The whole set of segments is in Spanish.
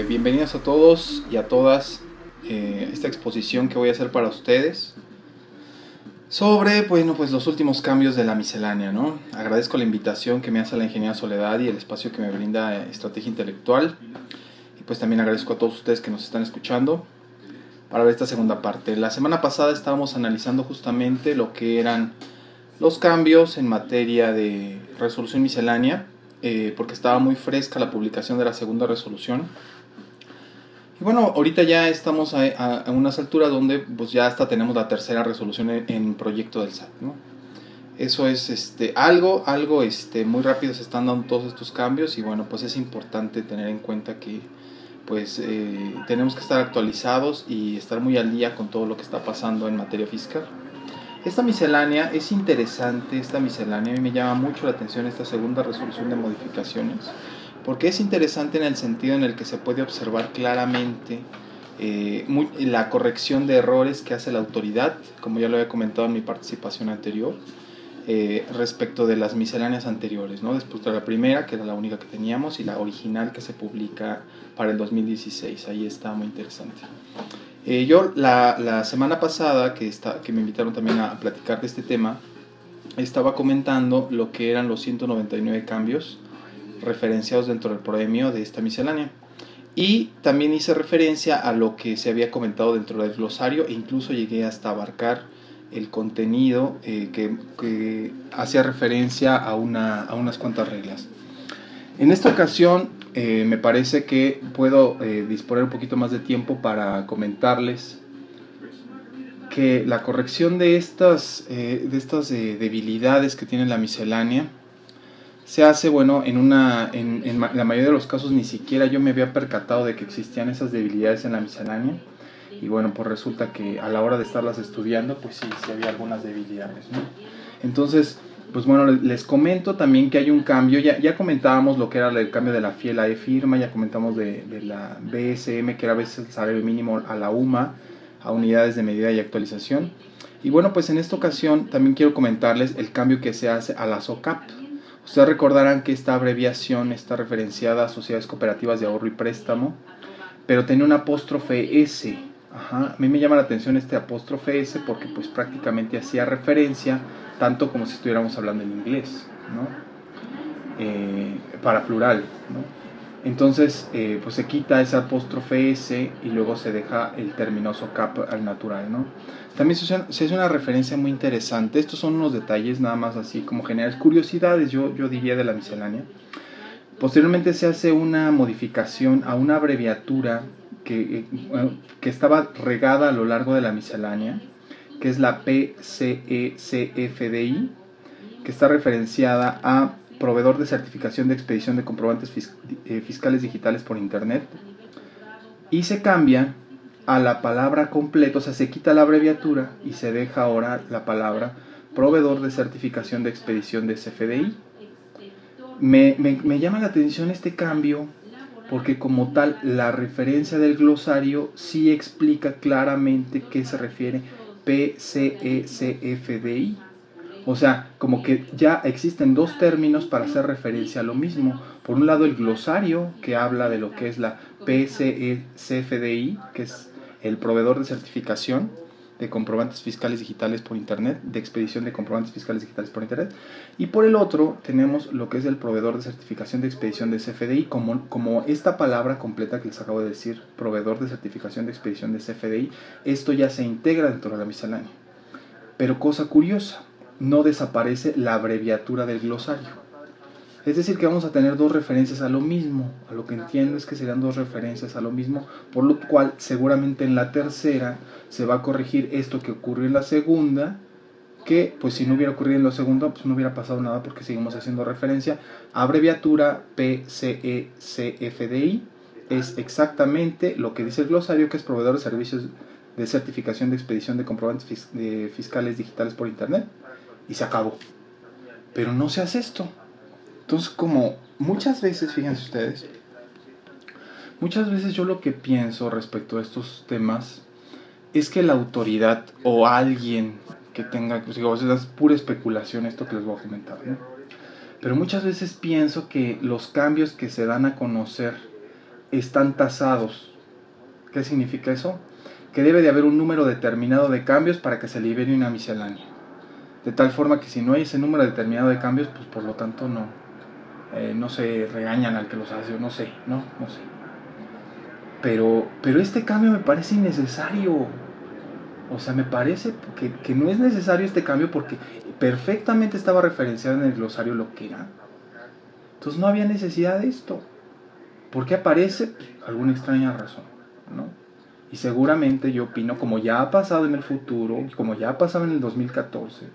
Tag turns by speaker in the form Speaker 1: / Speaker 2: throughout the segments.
Speaker 1: Bienvenidos a todos y a todas esta exposición que voy a hacer para ustedes sobre, bueno, pues los últimos cambios de la miscelánea, ¿no? Agradezco la invitación que me hace la ingeniera Soledad y el espacio que me brinda Estrategia Intelectual, y pues también agradezco a todos ustedes que nos están escuchando para ver esta segunda parte. La semana pasada estábamos analizando justamente lo que eran los cambios en materia de resolución miscelánea, porque estaba muy fresca la publicación de la segunda resolución. Y bueno, ahorita ya estamos a unas alturas donde pues ya hasta tenemos la tercera resolución en proyecto del SAT, ¿no? Eso es algo muy rápido se están dando todos estos cambios, y bueno, pues es importante tener en cuenta que pues tenemos que estar actualizados y estar muy al día con todo lo que está pasando en materia fiscal. Esta miscelánea es interesante, a mí me llama mucho la atención esta segunda resolución de modificaciones, porque es interesante en el sentido en el que se puede observar claramente la corrección de errores que hace la autoridad, como ya lo había comentado en mi participación anterior, respecto de las misceláneas anteriores, ¿no? Después de la primera, que era la única que teníamos, y la original que se publica para el 2016, ahí está muy interesante. Yo la semana pasada que me invitaron también a platicar de este tema, estaba comentando lo que eran los 199 cambios referenciados dentro del premio de esta miscelánea, y también hice referencia a lo que se había comentado dentro del glosario, e incluso llegué hasta abarcar el contenido que hacía referencia a unas cuantas reglas. En esta ocasión me parece que puedo disponer un poquito más de tiempo para comentarles que la corrección de estas debilidades que tiene la miscelánea se hace, bueno, en la mayoría de los casos ni siquiera yo me había percatado de que existían esas debilidades en la miscelánea, y bueno, pues resulta que a la hora de estarlas estudiando, pues sí había algunas debilidades, ¿no? Entonces, pues bueno, les comento también que hay un cambio. Ya comentábamos lo que era el cambio de la FIE a la E-Firma, ya comentamos de la BSM, que era a veces el salario mínimo, a la UMA, a unidades de medida y actualización. Y bueno, pues en esta ocasión también quiero comentarles el cambio que se hace a la SOCAP. Ustedes recordarán que esta abreviación está referenciada a Sociedades Cooperativas de Ahorro y Préstamo, pero tiene un apóstrofe S. Ajá. A mí me llama la atención este apóstrofe S porque pues prácticamente hacía referencia tanto como si estuviéramos hablando en inglés, ¿no? Para plural, ¿no? Entonces pues se quita ese apóstrofe S y luego se deja el término SOCAP al natural, ¿no? También se hace una referencia muy interesante. Estos son unos detalles nada más así como generales, curiosidades, yo diría, de la miscelánea. Posteriormente se hace una modificación a una abreviatura que estaba regada a lo largo de la miscelánea, que es la PCECFDI, que está referenciada a proveedor de certificación de expedición de comprobantes fiscales digitales por internet, y se cambia a la palabra completa, o sea, se quita la abreviatura y se deja ahora la palabra proveedor de certificación de expedición de CFDI. Me llama la atención este cambio porque como tal la referencia del glosario sí explica claramente qué se refiere PCECFDI. O sea, como que ya existen dos términos para hacer referencia a lo mismo. Por un lado el glosario, que habla de lo que es la PCECFDI, que es el proveedor de certificación de comprobantes fiscales digitales por internet, de expedición de comprobantes fiscales digitales por internet, y por el otro tenemos lo que es el proveedor de certificación de expedición de CFDI, como esta palabra completa que les acabo de decir, proveedor de certificación de expedición de CFDI. Esto ya se integra dentro de la miscelánea, pero cosa curiosa, no desaparece la abreviatura del glosario. Es decir, que vamos a tener dos referencias a lo mismo. A lo que entiendo es que serán dos referencias a lo mismo, por lo cual seguramente en la tercera se va a corregir esto que ocurrió en la segunda, que pues si no hubiera ocurrido en la segunda, pues no hubiera pasado nada porque seguimos haciendo referencia. Abreviatura PCECFDI es exactamente lo que dice el glosario, que es proveedor de servicios de certificación de expedición de comprobantes fiscales digitales por internet, y se acabó. Pero no se hace esto. Entonces, como muchas veces, fíjense ustedes, muchas veces yo lo que pienso respecto a estos temas es que la autoridad o alguien que tenga, pues digo, es pura especulación esto que les voy a comentar, ¿no? Pero muchas veces pienso que los cambios que se dan a conocer están tasados. ¿Qué significa eso? Que debe de haber un número determinado de cambios para que se libere una miscelánea. De tal forma que si no hay ese número determinado de cambios, pues por lo tanto no se regañan al que los hace, o no sé. Pero este cambio me parece innecesario. O sea, me parece que no es necesario este cambio porque perfectamente estaba referenciado en el glosario lo que era. Entonces no había necesidad de esto. ¿Por qué aparece? Pues, alguna extraña razón, ¿no? Y seguramente yo opino, como ya ha pasado en el futuro, como ya ha pasado en el 2014,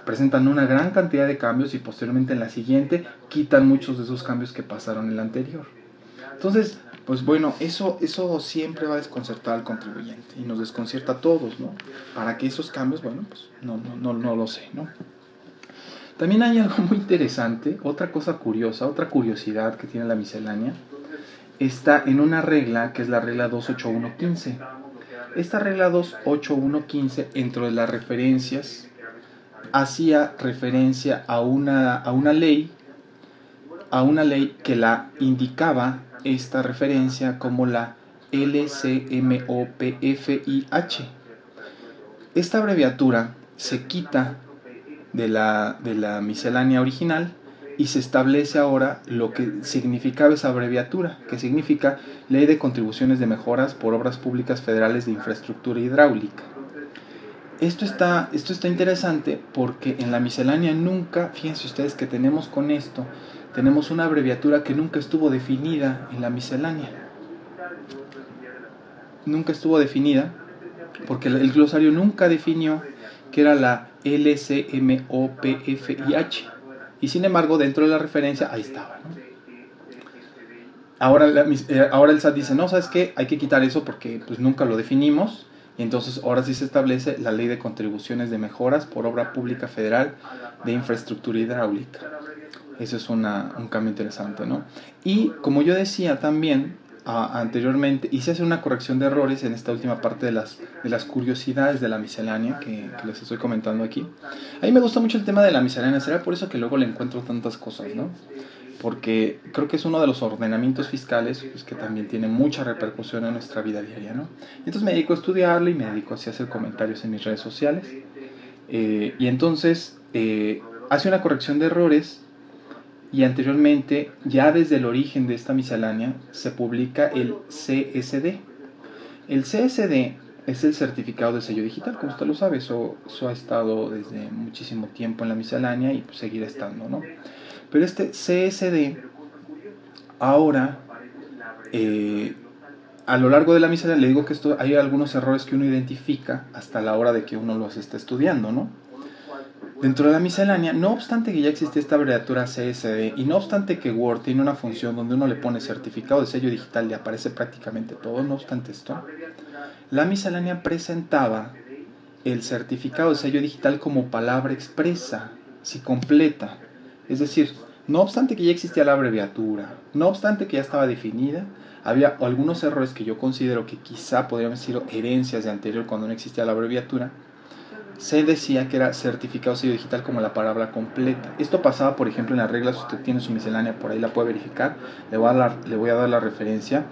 Speaker 1: presentan una gran cantidad de cambios y posteriormente en la siguiente quitan muchos de esos cambios que pasaron en la anterior. Entonces, pues bueno, eso siempre va a desconcertar al contribuyente y nos desconcierta a todos, ¿no? Para que esos cambios, bueno, pues no lo sé, ¿no? También hay algo muy interesante, otra cosa curiosa, otra curiosidad que tiene la miscelánea, está en una regla que es la regla 28115. Esta regla 28115, dentro de las referencias, hacía referencia a una ley que la indicaba esta referencia como la LCMOPFIH. Esta abreviatura se quita de la miscelánea original y se establece ahora lo que significaba esa abreviatura, que significa Ley de Contribuciones de Mejoras por Obras Públicas Federales de Infraestructura Hidráulica. Esto está interesante porque en la miscelánea nunca, fíjense ustedes que tenemos una abreviatura que nunca estuvo definida en la miscelánea. Nunca estuvo definida porque el glosario nunca definió que era la LCMOPFIH. Y sin embargo, dentro de la referencia, ahí estaba, ¿no? Ahora el SAT dice, no, ¿sabes qué? Hay que quitar eso porque pues nunca lo definimos. Y entonces ahora sí se establece la Ley de Contribuciones de Mejoras por Obra Pública Federal de Infraestructura Hidráulica. Eso es un cambio interesante, ¿no? Y como yo decía también anteriormente, y se hace una corrección de errores en esta última parte de las curiosidades de la miscelánea que les estoy comentando aquí. A mí me gusta mucho el tema de la miscelánea, será por eso que luego le encuentro tantas cosas, ¿no? Porque creo que es uno de los ordenamientos fiscales pues, que también tiene mucha repercusión en nuestra vida diaria, ¿no? Entonces me dedico a estudiarlo y me dedico así a hacer comentarios en mis redes sociales. Y entonces hace una corrección de errores y anteriormente, ya desde el origen de esta miscelánea, se publica el CSD. El CSD es el certificado de sello digital, como usted lo sabe, eso ha estado desde muchísimo tiempo en la miscelánea y pues seguirá estando, ¿no? Pero este CSD, ahora, a lo largo de la miscelánea, le digo que hay algunos errores que uno identifica hasta la hora de que uno los está estudiando, ¿no? Dentro de la miscelánea, no obstante que ya existe esta abreviatura CSD y no obstante que Word tiene una función donde uno le pone certificado de sello digital y aparece prácticamente todo, no obstante esto, la miscelánea presentaba el certificado de sello digital como palabra expresa, si completa. Es decir, no obstante que ya existía la abreviatura, no obstante que ya estaba definida, había algunos errores que yo considero que quizá podrían haber sido herencias de anterior cuando no existía la abreviatura. Se decía que era certificado sello digital como la palabra completa. Esto pasaba, por ejemplo, en las reglas, si usted tiene su miscelánea, por ahí la puede verificar. Le voy a dar la referencia.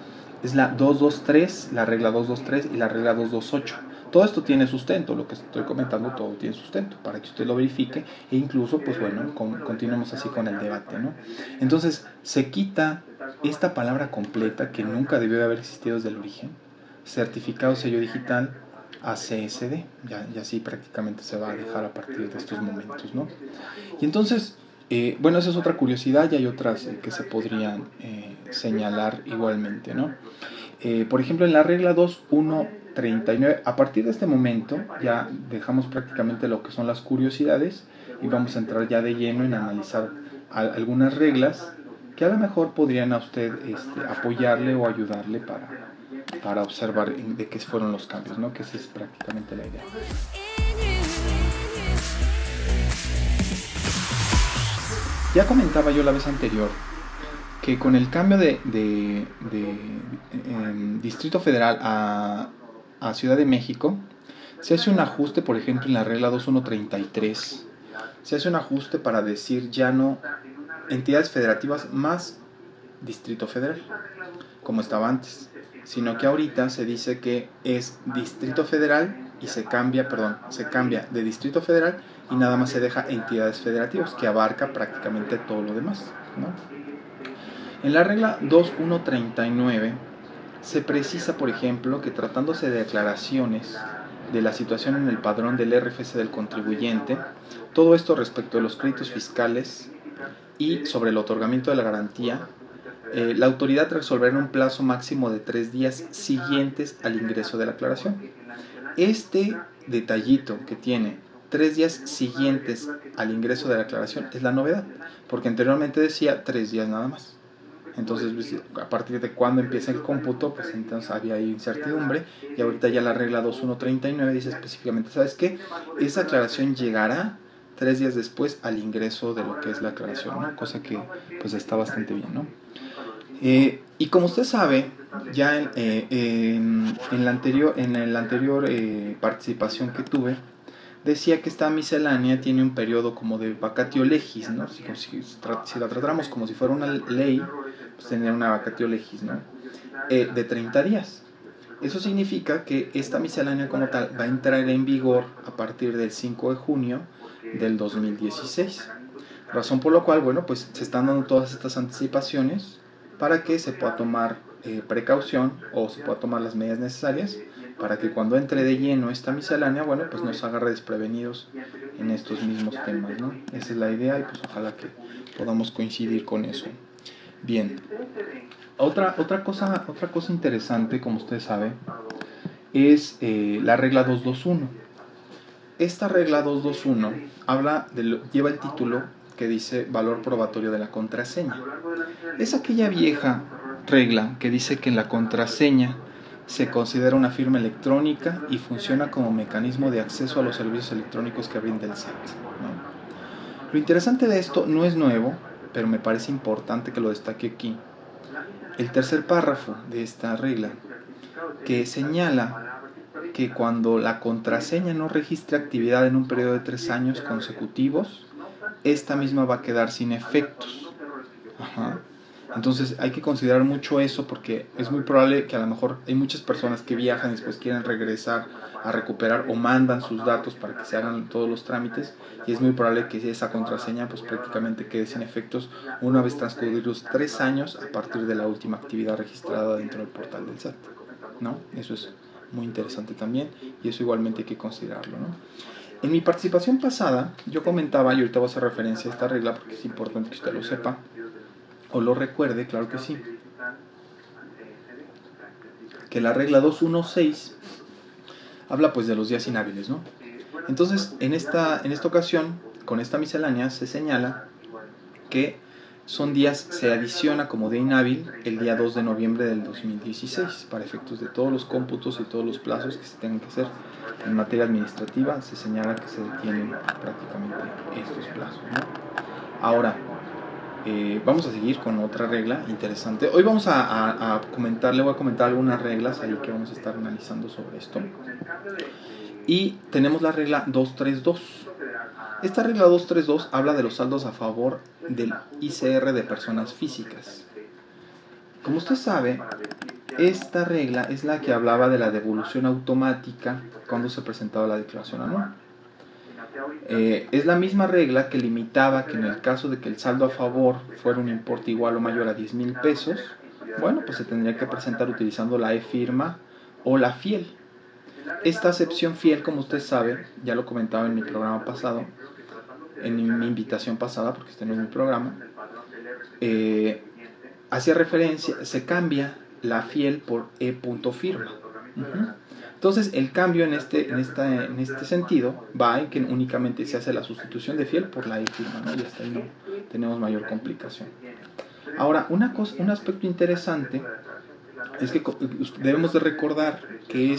Speaker 1: Es la 223, la regla 223 y la regla 228. Todo esto tiene sustento, lo que estoy comentando, todo tiene sustento, para que usted lo verifique e incluso, pues bueno, continuemos así con el debate, ¿no? Entonces, se quita esta palabra completa que nunca debió de haber existido desde el origen, certificado sello digital, a CSD, ya así prácticamente se va a dejar a partir de estos momentos, ¿no? Y entonces, bueno, esa es otra curiosidad y hay otras que se podrían señalar igualmente, ¿no? Por ejemplo, en la regla 2.1.39, a partir de este momento ya dejamos prácticamente lo que son las curiosidades y vamos a entrar ya de lleno en analizar algunas reglas que a lo mejor podrían a usted apoyarle o ayudarle para observar de qué fueron los cambios, ¿no? Que esa es prácticamente la idea. Ya comentaba yo la vez anterior que con el cambio de Distrito Federal a Ciudad de México, se hace un ajuste, por ejemplo, en la regla 2.1.33. Se hace un ajuste para decir ya no entidades federativas más Distrito Federal. como estaba antes, sino que ahorita se dice que es Distrito Federal y se cambia de Distrito Federal y nada más se deja entidades federativas, que abarca prácticamente todo lo demás, ¿no? En la regla 2139 se precisa, por ejemplo, que tratándose de declaraciones de la situación en el padrón del RFC del contribuyente, todo esto respecto de los créditos fiscales y sobre el otorgamiento de la garantía, la autoridad resolverá en un plazo máximo de 3 días siguientes al ingreso de la aclaración. Este detallito que tiene 3 días siguientes al ingreso de la aclaración es la novedad, porque anteriormente decía 3 días nada más. Entonces, a partir de cuando empieza el cómputo, pues entonces había ahí incertidumbre, y ahorita ya la regla 2139 dice específicamente, ¿sabes qué? Esa aclaración llegará 3 días después al ingreso de lo que es la aclaración, ¿no? Cosa que pues está bastante bien, ¿no? Y como usted sabe, ya en la anterior participación que tuve, decía que esta miscelánea tiene un periodo como de vacatio legis, ¿no? Si la tratáramos como si fuera una ley, pues tendría una vacatio legis, ¿no? De 30 días. Eso significa que esta miscelánea como tal va a entrar en vigor a partir del 5 de junio del 2016. Razón por la cual, bueno, pues se están dando todas estas anticipaciones para que se pueda tomar precaución o se pueda tomar las medidas necesarias para que cuando entre de lleno esta miscelánea, bueno, pues nos agarre desprevenidos en estos mismos temas, ¿no? Esa es la idea y pues ojalá que podamos coincidir con eso. Bien, otra cosa interesante, como usted sabe, es la regla 221. Esta regla 221 lleva el título que dice valor probatorio de la contraseña. Es aquella vieja regla que dice que la contraseña se considera una firma electrónica y funciona como mecanismo de acceso a los servicios electrónicos que brinda el SAT, ¿no? Lo interesante de esto no es nuevo, pero me parece importante que lo destaque aquí. El tercer párrafo de esta regla, que señala que cuando la contraseña no registre actividad en un periodo de 3 años consecutivos, esta misma va a quedar sin efectos. Ajá. Entonces hay que considerar mucho eso, porque es muy probable que a lo mejor hay muchas personas que viajan y después quieren regresar a recuperar o mandan sus datos para que se hagan todos los trámites, y es muy probable que esa contraseña pues prácticamente quede sin efectos una vez transcurridos 3 años a partir de la última actividad registrada dentro del portal del SAT, ¿no? Eso es muy interesante también, y eso igualmente hay que considerarlo, ¿no? En mi participación pasada yo comentaba, y ahorita voy a hacer referencia a esta regla porque es importante que usted lo sepa o lo recuerde, claro que sí, que la regla 216 habla pues de los días inhábiles, ¿no? Entonces en esta ocasión, con esta miscelánea se señala que son días, se adiciona como día inhábil el día 2 de noviembre del 2016 para efectos de todos los cómputos y todos los plazos que se tengan que hacer en materia administrativa. Se señala que se detienen prácticamente estos plazos, ¿no? Ahora vamos a seguir con otra regla interesante. Hoy vamos a comentar, le voy a comentar algunas reglas ahí que vamos a estar analizando sobre esto. Y tenemos la regla 232. Esta regla 232 habla de los saldos a favor del ICR de personas físicas. Como usted sabe, esta regla es la que hablaba de la devolución automática cuando se presentaba la declaración anual. Es la misma regla que limitaba que en el caso de que el saldo a favor fuera un importe igual o mayor a 10,000 pesos, bueno, pues se tendría que presentar utilizando la e-firma o la fiel. Esta acepción fiel, como usted sabe, ya lo comentaba en mi programa pasado, en mi invitación pasada, porque este no es mi programa, hacía referencia, se cambia la fiel por e.firma. Entonces el cambio en este sentido va en que únicamente se hace la sustitución de fiel por la e-firma, ¿no? Y hasta ahí no tenemos mayor complicación. Ahora, un aspecto interesante es que debemos de recordar que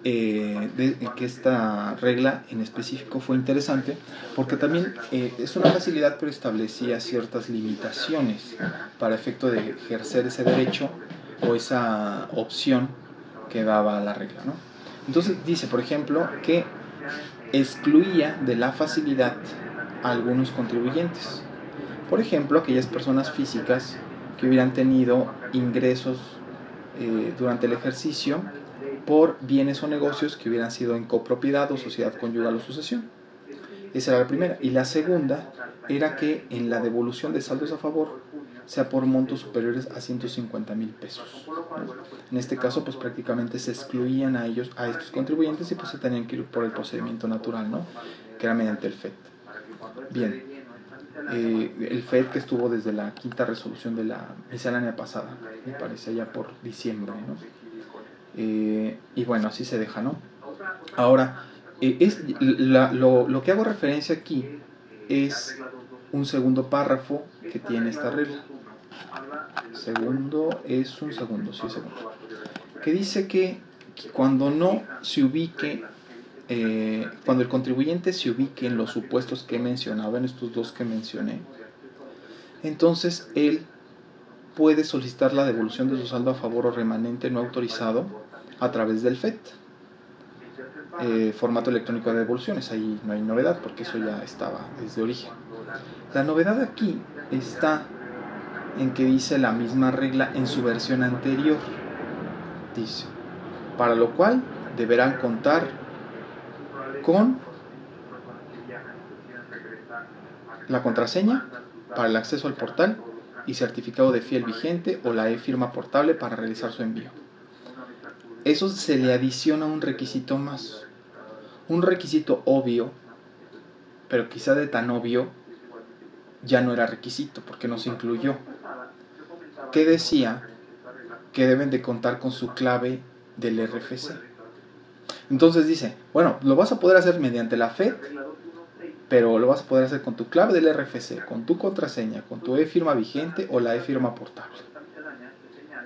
Speaker 1: que esta regla en específico fue interesante porque también es una facilidad, pero establecía ciertas limitaciones para efecto de ejercer ese derecho o esa opción que daba la regla, ¿no? Entonces dice, por ejemplo, que excluía de la facilidad a algunos contribuyentes. Por ejemplo, aquellas personas físicas que hubieran tenido ingresos durante el ejercicio por bienes o negocios que hubieran sido en copropiedad o sociedad conyugal o sucesión. Esa era la primera. Y la segunda era que en la devolución de saldos a favor sea por montos superiores a 150,000 pesos, ¿no? En este caso, pues prácticamente se excluían a ellos, a estos contribuyentes, y pues se tenían que ir por el procedimiento natural, ¿no? Que era mediante el FED. Bien, el FED que estuvo desde la quinta resolución de la miscelánea pasada, me parece ya por diciembre, ¿no? Y bueno, así se deja, ¿no? Ahora, lo que hago referencia aquí es un segundo párrafo que tiene esta regla. Segundo, que dice que cuando no se ubique, cuando el contribuyente se ubique en los supuestos que he mencionado, en estos dos que mencioné, entonces él puede solicitar la devolución de su saldo a favor o remanente no autorizado a través del FED, formato electrónico de devoluciones. Ahí no hay novedad porque eso ya estaba desde origen. La novedad aquí está en que dice la misma regla en su versión anterior. Dice, para lo cual deberán contar con la contraseña para el acceso al portal y certificado de fiel vigente o la e-firma portable para realizar su envío. Eso se le adiciona un requisito más, un requisito obvio, pero quizá de tan obvio ya no era requisito porque no se incluyó, que decía que deben de contar con su clave del RFC. Entonces dice, bueno, lo vas a poder hacer mediante la FED, pero lo vas a poder hacer con tu clave del RFC, con tu contraseña, con tu e-firma vigente o la e-firma portable.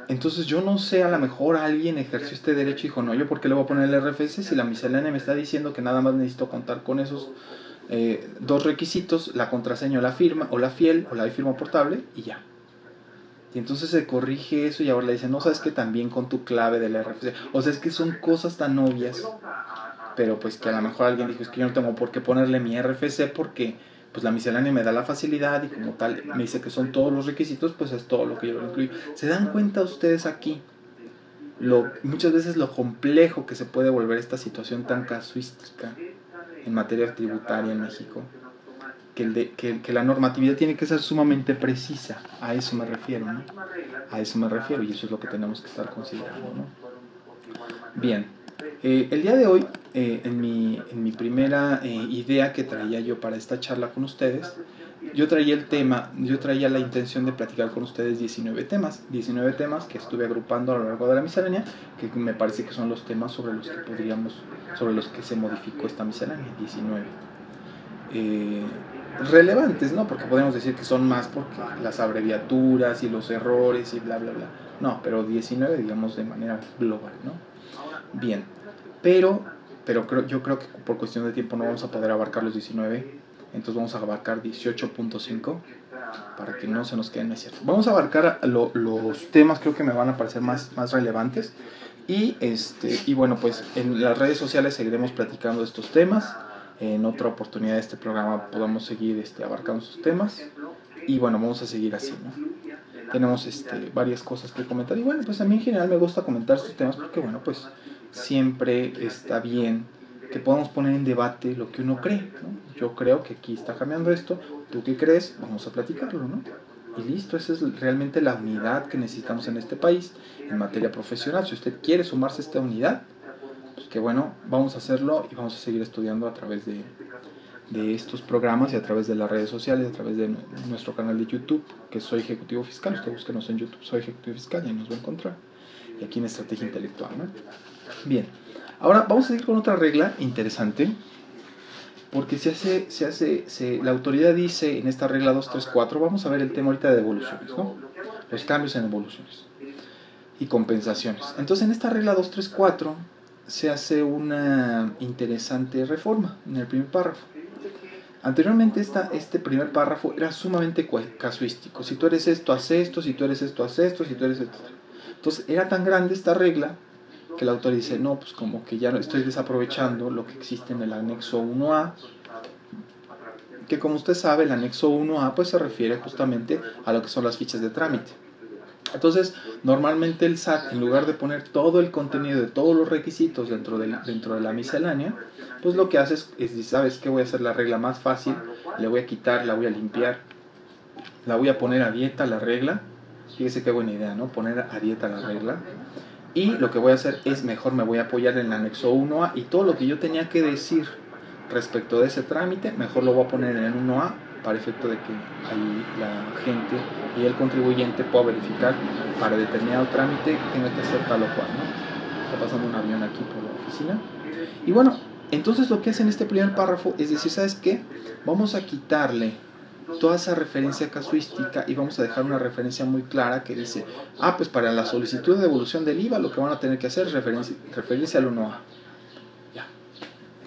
Speaker 1: Entonces yo no sé, a lo mejor alguien ejerció este derecho y dijo, no, ¿yo por qué le voy a poner el RFC si la miscelánea me está diciendo que nada más necesito contar con esos dos requisitos, la contraseña o la firma, o la fiel o la e-firma portable, y ya? Y entonces se corrige eso y ahora le dicen, no, sabes que también con tu clave del RFC. O sea, es que son cosas tan obvias, pero pues que a lo mejor alguien dijo, es que yo no tengo por qué ponerle mi RFC porque pues la miscelánea me da la facilidad y como tal me dice que son todos los requisitos, pues es todo lo que yo lo incluyo. ¿Se dan cuenta ustedes aquí muchas veces lo complejo que se puede volver esta situación tan casuística en materia tributaria en México? Que la normatividad tiene que ser sumamente precisa. A eso me refiero, ¿no? A eso me refiero, y eso es lo que tenemos que estar considerando, ¿no? Bien, el día de hoy, en mi primera idea que traía yo para esta charla con ustedes, yo traía la intención de platicar con ustedes 19 temas que estuve agrupando a lo largo de la miscelánea, que me parece que son los temas sobre los que se modificó esta miscelánea, 19. Relevantes, ¿no? Porque podemos decir que son más porque las abreviaturas y los errores y bla, bla, bla. No, pero 19, digamos, de manera global, ¿no? Bien, pero yo creo que por cuestión de tiempo no vamos a poder abarcar los 19, entonces vamos a abarcar 18.5 para que no se nos queden, no es cierto. Vamos a abarcar los temas, creo que me van a parecer más relevantes, y bueno, pues en las redes sociales seguiremos platicando de estos temas. En otra oportunidad de este programa podamos seguir abarcando estos temas, y bueno, vamos a seguir así, ¿no? Tenemos varias cosas que comentar, y bueno, pues a mí en general me gusta comentar estos temas porque bueno, pues siempre está bien que podamos poner en debate lo que uno cree, ¿no? Yo creo que aquí está cambiando esto, ¿tú qué crees? Vamos a platicarlo, ¿no? Y listo, esa es realmente la unidad que necesitamos en este país en materia profesional. Si usted quiere sumarse a esta unidad, pues que bueno, vamos a hacerlo y vamos a seguir estudiando a través de estos programas y a través de las redes sociales, a través de nuestro canal de YouTube, que Soy Ejecutivo Fiscal. Usted búsquenos en YouTube, Soy Ejecutivo Fiscal, y nos va a encontrar. Y aquí en Estrategia Intelectual, ¿no? Bien, ahora vamos a seguir con otra regla interesante, porque la autoridad dice en esta regla 234, vamos a ver el tema ahorita de devoluciones, ¿no? Los cambios en devoluciones y compensaciones. Entonces en esta regla 234 se hace una interesante reforma en el primer párrafo. Anteriormente este primer párrafo era sumamente casuístico. Si tú eres esto, haz esto, si tú eres esto, haz esto, si tú eres esto. Entonces era tan grande esta regla que el autor dice, no, pues como que ya estoy desaprovechando lo que existe en el anexo 1A, que como usted sabe, el anexo 1A pues se refiere justamente a lo que son las fichas de trámite. Entonces, normalmente el SAT, en lugar de poner todo el contenido de todos los requisitos dentro de la miscelánea, pues lo que hace es decir, ¿sabes qué? Voy a hacer la regla más fácil, le voy a quitar, la voy a limpiar, la voy a poner a dieta la regla. Fíjese qué buena idea, ¿no? Poner a dieta la regla. Y lo que voy a hacer es, mejor me voy a apoyar en el anexo 1A y todo lo que yo tenía que decir respecto de ese trámite, mejor lo voy a poner en el 1A para efecto de que ahí la gente y el contribuyente pueda verificar para determinado trámite tenga que hacer tal o cual, ¿no? Está pasando un avión aquí por la oficina. Y bueno, entonces lo que hace en este primer párrafo es decir, ¿sabes qué? Vamos a quitarle toda esa referencia casuística y vamos a dejar una referencia muy clara que dice, pues para la solicitud de devolución del IVA lo que van a tener que hacer es referirse al 1A, ya,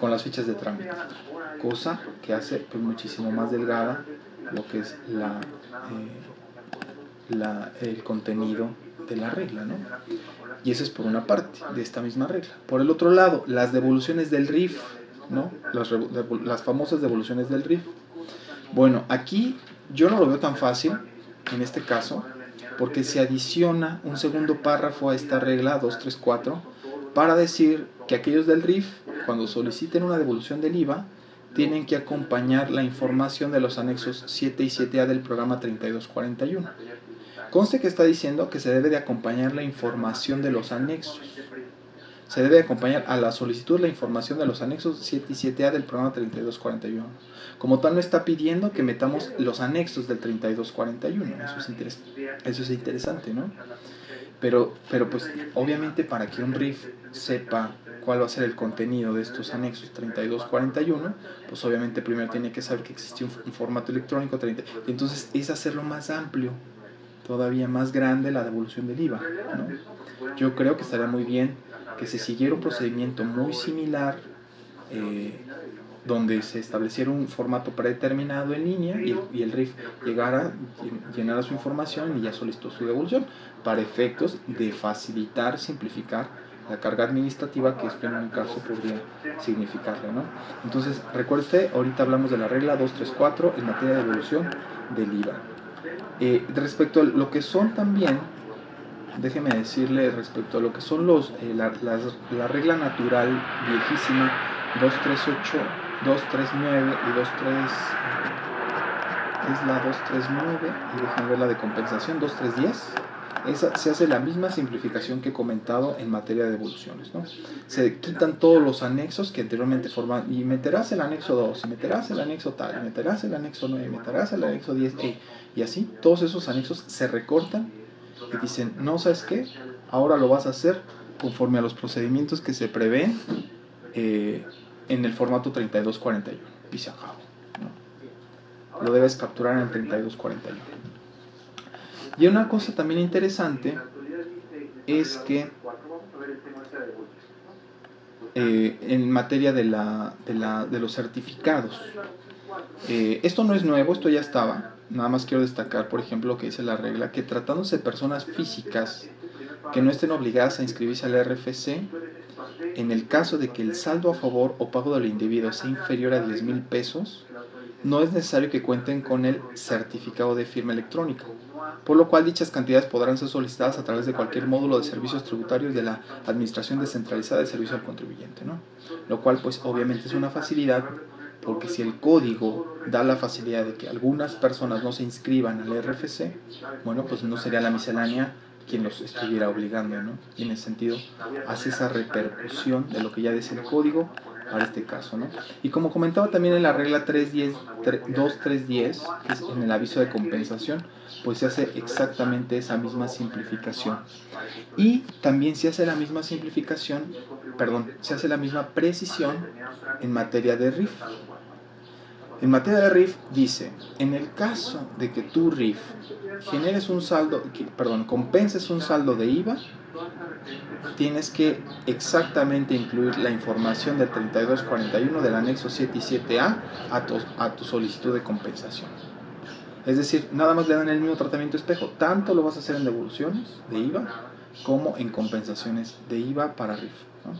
Speaker 1: con las fichas de trámite, cosa que hace pues muchísimo más delgada lo que es el contenido de la regla, ¿no? Y eso es por una parte de esta misma regla. Por el otro lado, las devoluciones del RIF, ¿no? Las famosas devoluciones del RIF. Bueno, aquí yo no lo veo tan fácil, en este caso, porque se adiciona un segundo párrafo a esta regla 234 para decir que aquellos del RIF, cuando soliciten una devolución del IVA, tienen que acompañar la información de los anexos 7 y 7A del programa 3241. Conste que está diciendo que se debe de acompañar la información de los anexos. Se debe acompañar a la solicitud la información de los anexos 7 y 7A del programa 3241. Como tal, no está pidiendo que metamos los anexos del 3241. Eso es interesante, ¿no? Pero pues obviamente para que un RIF sepa cuál va a ser el contenido de estos anexos 3241, pues obviamente primero tiene que saber que existe un formato electrónico 30, y entonces es hacerlo más amplio, todavía más grande la devolución del IVA, ¿no? Yo creo que estaría muy bien que se siguiera un procedimiento muy similar, donde se estableciera un formato predeterminado en línea y el RIF llenara su información y ya solicitó su devolución, para efectos de facilitar, simplificar la carga administrativa que esto en un caso podría significarle, ¿no? Entonces, recuerde usted, ahorita hablamos de la regla 234 en materia de devolución del IVA. Respecto a lo que son también, déjeme decirle respecto a lo que son la regla natural viejísima 238, 239 y 23, es la 239 y déjenme ver la de compensación 2310. Esa, se hace la misma simplificación que he comentado en materia de devoluciones, ¿no? Se quitan todos los anexos que anteriormente forman, y meterás el anexo 2, y meterás el anexo tal, y meterás el anexo 9, y meterás el anexo 10, y así todos esos anexos se recortan y dicen, no, ¿sabes qué? Ahora lo vas a hacer conforme a los procedimientos que se prevén en el formato 3241 y se acabó, ¿no? Lo debes capturar en el 3241. Y una cosa también interesante es que en materia de los certificados, esto no es nuevo, esto ya estaba. Nada más quiero destacar, por ejemplo, lo que dice la regla, que tratándose de personas físicas que no estén obligadas a inscribirse al RFC, en el caso de que el saldo a favor o pago del individuo sea inferior a 10,000 pesos, no es necesario que cuenten con el certificado de firma electrónica, por lo cual dichas cantidades podrán ser solicitadas a través de cualquier módulo de servicios tributarios de la Administración Descentralizada de Servicio al Contribuyente, ¿no? Lo cual pues obviamente es una facilidad, porque si el código da la facilidad de que algunas personas no se inscriban al RFC, bueno, pues no sería la miscelánea quien los estuviera obligando, ¿no? Y en ese sentido hace esa repercusión de lo que ya dice el código para este caso, ¿no? Y como comentaba también en la regla 2310, que es en el aviso de compensación, pues se hace exactamente esa misma simplificación. Y también se hace la misma simplificación, se hace la misma precisión en materia de RIF. En materia de RIF dice, en el caso de que tu RIF compenses un saldo de IVA, tienes que exactamente incluir la información del 3241 del anexo 7 y 7A a tu solicitud de compensación. Es decir, nada más le dan el mismo tratamiento espejo. Tanto lo vas a hacer en devoluciones de IVA como en compensaciones de IVA para RIF, ¿no?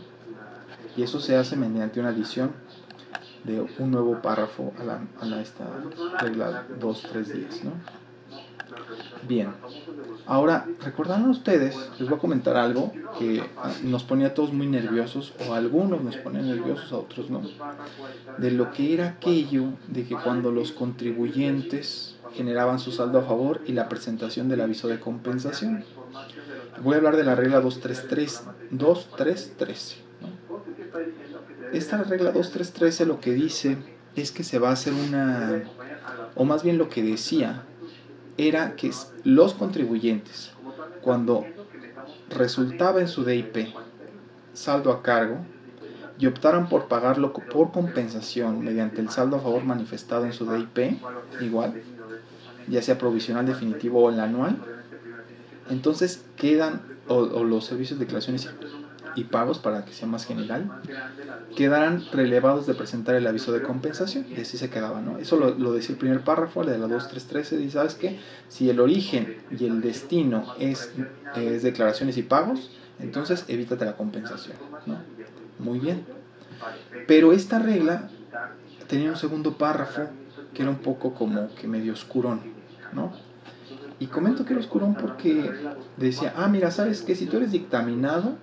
Speaker 1: Y eso se hace mediante una adición de un nuevo párrafo a esta regla 2310, ¿no? Bien, ahora, recordarán ustedes, les voy a comentar algo que nos ponía a todos muy nerviosos, o a algunos nos ponían nerviosos, a otros no, de lo que era aquello de que cuando los contribuyentes generaban su saldo a favor y la presentación del aviso de compensación. Voy a hablar de la regla 2313, ¿no? Esta regla 2313 lo que dice es que se va a hacer una, o más bien lo que decía, era que los contribuyentes, cuando resultaba en su DIP saldo a cargo y optaran por pagarlo por compensación mediante el saldo a favor manifestado en su DIP, igual, ya sea provisional, definitivo o el anual, entonces quedan, o los servicios de declaraciones y pagos, para que sea más general, quedarán relevados de presentar el aviso de compensación, y así se quedaba, ¿no? Eso lo decía el primer párrafo, el de la 2313, y sabes que si el origen y el destino es declaraciones y pagos, entonces evítate la compensación, ¿no? Muy bien. Pero esta regla tenía un segundo párrafo que era un poco como que medio oscurón, ¿no? Y comento que era oscurón porque decía, mira, ¿sabes qué? Si tú eres dictaminado,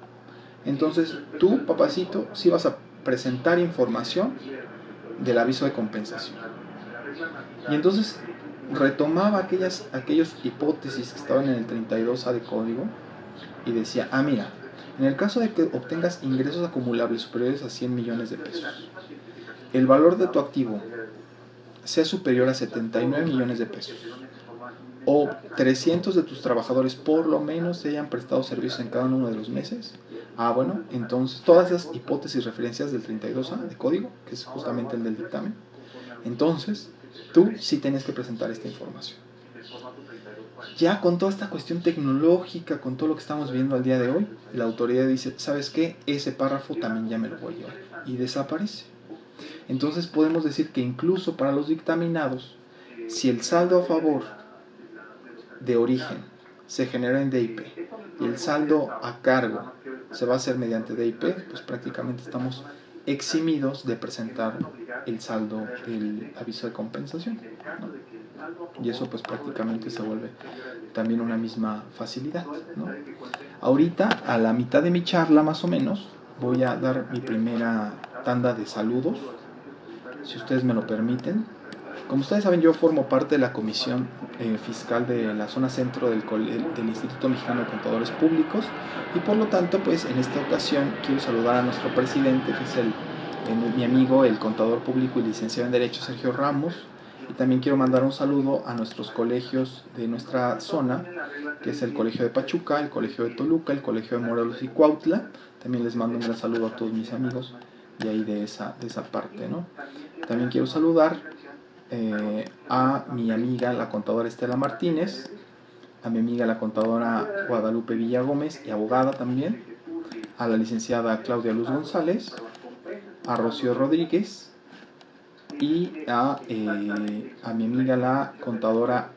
Speaker 1: entonces tú, papacito, sí vas a presentar información del aviso de compensación. Y entonces retomaba aquellas hipótesis que estaban en el 32A de código y decía, mira, en el caso de que obtengas ingresos acumulables superiores a 100 millones de pesos, el valor de tu activo sea superior a 79 millones de pesos, o 300 de tus trabajadores por lo menos se hayan prestado servicios en cada uno de los meses, bueno, entonces todas esas hipótesis referencias del 32A de código, que es justamente el del dictamen, entonces tú sí tienes que presentar esta información. Ya con toda esta cuestión tecnológica, con todo lo que estamos viendo al día de hoy, la autoridad dice, ¿sabes qué? Ese párrafo también ya me lo voy a llevar, y desaparece. Entonces podemos decir que incluso para los dictaminados, si el saldo a favor de origen se genera en DIP y el saldo a cargo se va a hacer mediante DIP, pues prácticamente estamos eximidos de presentar el saldo del aviso de compensación, ¿no? Y eso pues prácticamente se vuelve también una misma facilidad, ¿no? Ahorita, a la mitad de mi charla más o menos, voy a dar mi primera tanda de saludos, si ustedes me lo permiten. Como ustedes saben, yo formo parte de la comisión fiscal de la zona centro del Instituto Mexicano de Contadores Públicos, y por lo tanto, pues en esta ocasión quiero saludar a nuestro presidente, que es mi amigo, el contador público y licenciado en Derecho Sergio Ramos, y también quiero mandar un saludo a nuestros colegios de nuestra zona, que es el Colegio de Pachuca, el Colegio de Toluca, el Colegio de Morelos y Cuautla. También les mando un gran saludo a todos mis amigos de ahí de esa parte, ¿no? También quiero saludar a mi amiga la contadora Estela Martínez, a mi amiga la contadora Guadalupe Villagómez, y abogada también, a la licenciada Claudia Luz González, a Rocío Rodríguez, y a mi amiga la contadora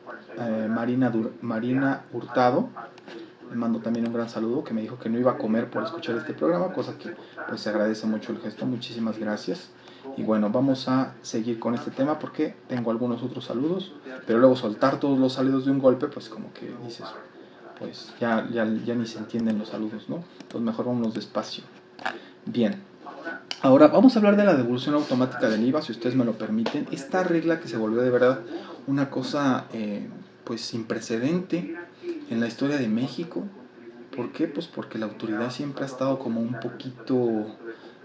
Speaker 1: Marina Hurtado. Le mando también un gran saludo, que me dijo que no iba a comer por escuchar este programa, cosa que pues se agradece mucho el gesto. Muchísimas gracias. Y bueno, vamos a seguir con este tema porque tengo algunos otros saludos, pero luego soltar todos los saludos de un golpe, pues como que dices, pues ya ni se entienden los saludos, ¿no? Entonces mejor vámonos despacio. Bien, ahora vamos a hablar de la devolución automática del IVA, si ustedes me lo permiten. Esta regla que se volvió de verdad una cosa pues sin precedente en la historia de México. ¿Por qué? Pues porque la autoridad siempre ha estado como un poquito,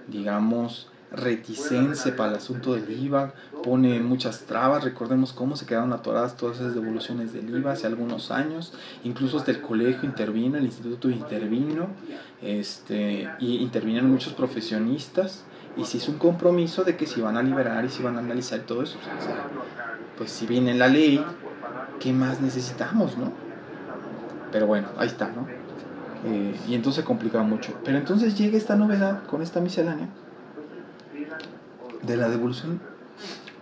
Speaker 1: digamos, reticente para el asunto del IVA, pone muchas trabas. Recordemos cómo se quedaron atoradas todas esas devoluciones del IVA hace algunos años, incluso hasta el colegio intervino, el instituto intervino, y intervinieron muchos profesionistas, y se hizo un compromiso de que se iban a liberar y se iban a analizar todo eso. O sea, pues si viene la ley, ¿qué más necesitamos, no? Pero bueno, ahí está, ¿no? Y entonces se complicaba mucho. Pero entonces llega esta novedad con esta miscelánea de la devolución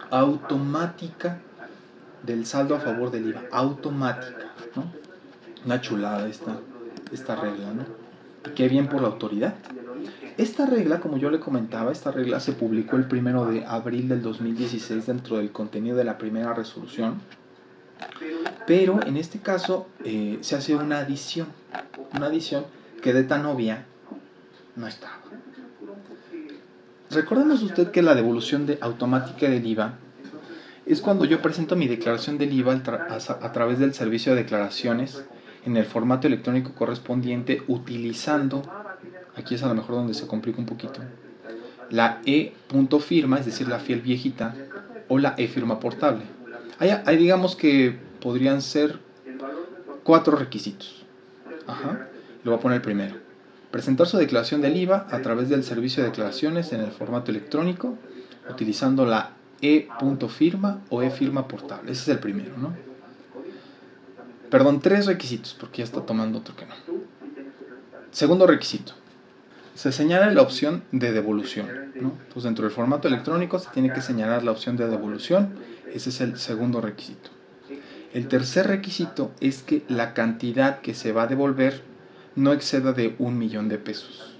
Speaker 1: automática del saldo a favor del IVA. Automática, ¿no? Una chulada esta regla, ¿no? Y qué bien por la autoridad. Esta regla, como yo le comentaba, esta regla se publicó el 1 de abril del 2016 dentro del contenido de la primera resolución Pero en este caso se hace una adición que de tan obvia no estaba. Recordemos usted que la devolución automática del IVA es cuando yo presento mi declaración del IVA a través del servicio de declaraciones en el formato electrónico correspondiente, utilizando, aquí es a lo mejor donde se complica un poquito, la e.firma, es decir, la fiel viejita, o la e-firma portable. Hay digamos que podrían ser 4 requisitos. Lo voy a poner primero. Presentar su declaración del IVA a través del servicio de declaraciones en el formato electrónico, utilizando la e.firma o e-firma portable. Ese es el primero, ¿no? Perdón, 3 requisitos, porque ya está tomando otro que no. Segundo requisito. Se señala la opción de devolución, ¿no? Pues dentro del formato electrónico se tiene que señalar la opción de devolución. Ese es el segundo requisito. El tercer requisito es que la cantidad que se va a devolver no exceda de 1,000,000 de pesos.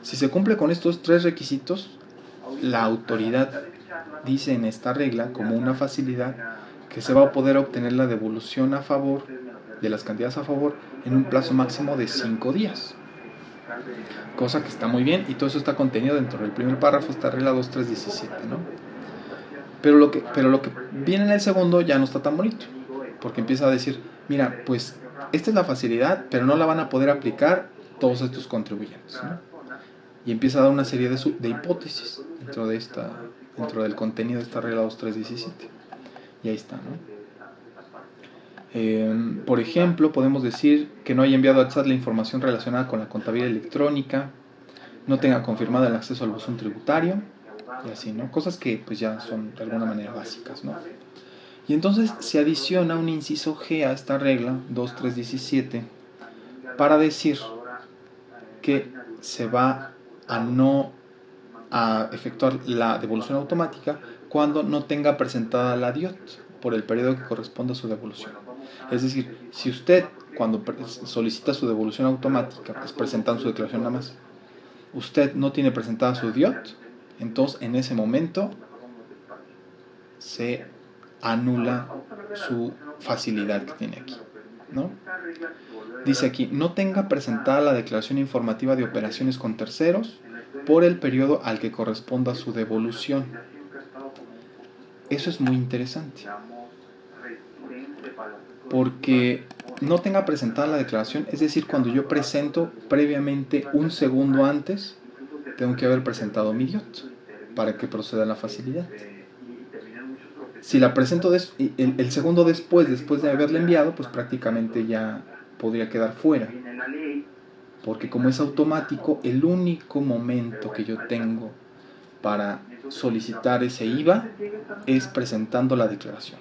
Speaker 1: Si se cumple con estos 3 requisitos, la autoridad dice en esta regla, como una facilidad, que se va a poder obtener la devolución a favor de las cantidades a favor en un plazo máximo de 5 días. Cosa que está muy bien, y todo eso está contenido dentro del primer párrafo de esta regla 2317, ¿no? Pero lo que viene en el segundo ya no está tan bonito, porque empieza a decir, mira, pues esta es la facilidad, pero no la van a poder aplicar todos estos contribuyentes, ¿no? Y empieza a dar una serie de hipótesis dentro del contenido de esta regla 2317. Y ahí está, ¿no? Por ejemplo, podemos decir que no haya enviado al SAT la información relacionada con la contabilidad electrónica, no tenga confirmado el acceso al buzón tributario, y así, ¿no? Cosas que pues ya son de alguna manera básicas, ¿no? Y entonces se adiciona un inciso G a esta regla 2317 para decir que se va a efectuar la devolución automática cuando no tenga presentada la DIOT por el periodo que corresponde a su devolución. Es decir, si usted cuando solicita su devolución automática, pues presentando su declaración nada más, usted no tiene presentada su DIOT, entonces en ese momento se anula su facilidad que tiene aquí, ¿no? Dice aquí, no tenga presentada la declaración informativa de operaciones con terceros por el periodo al que corresponda su devolución. Eso es muy interesante, porque no tenga presentada la declaración, es decir, cuando yo presento previamente un segundo antes, tengo que haber presentado mi DIOT para que proceda la facilidad. Si la presento el segundo después de haberla enviado, pues prácticamente ya podría quedar fuera, porque como es automático, el único momento que yo tengo para solicitar ese IVA es presentando la declaración.